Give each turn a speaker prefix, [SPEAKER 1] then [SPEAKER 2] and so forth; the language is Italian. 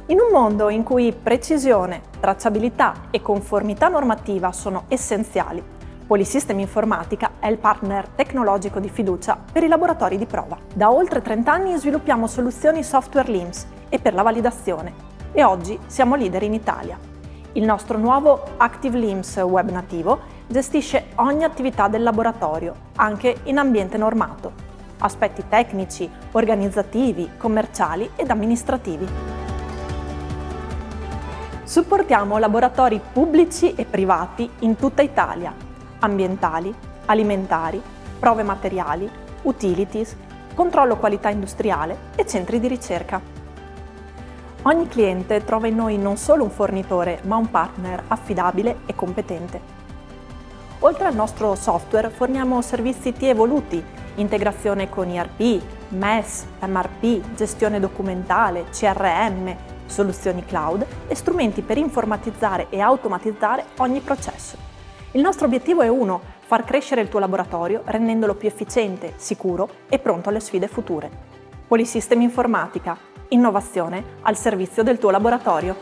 [SPEAKER 1] In un mondo in cui precisione, tracciabilità e conformità normativa sono essenziali, Polisystem Informatica è il partner tecnologico di fiducia per i laboratori di prova. Da oltre 30 anni sviluppiamo soluzioni software LIMS e per la validazione e oggi siamo leader in Italia. Il nostro nuovo Active LIMS web nativo gestisce ogni attività del laboratorio, anche in ambiente normato, aspetti tecnici, organizzativi, commerciali ed amministrativi. Supportiamo laboratori pubblici e privati in tutta Italia, ambientali, alimentari, prove materiali, utilities, controllo qualità industriale e centri di ricerca. Ogni cliente trova in noi non solo un fornitore, ma un partner affidabile e competente. Oltre al nostro software forniamo servizi IT evoluti, integrazione con ERP, MES, MRP, gestione documentale, CRM, soluzioni cloud e strumenti per informatizzare e automatizzare ogni processo. Il nostro obiettivo è uno: far crescere il tuo laboratorio rendendolo più efficiente, sicuro e pronto alle sfide future. Polisystem Informatica, innovazione al servizio del tuo laboratorio.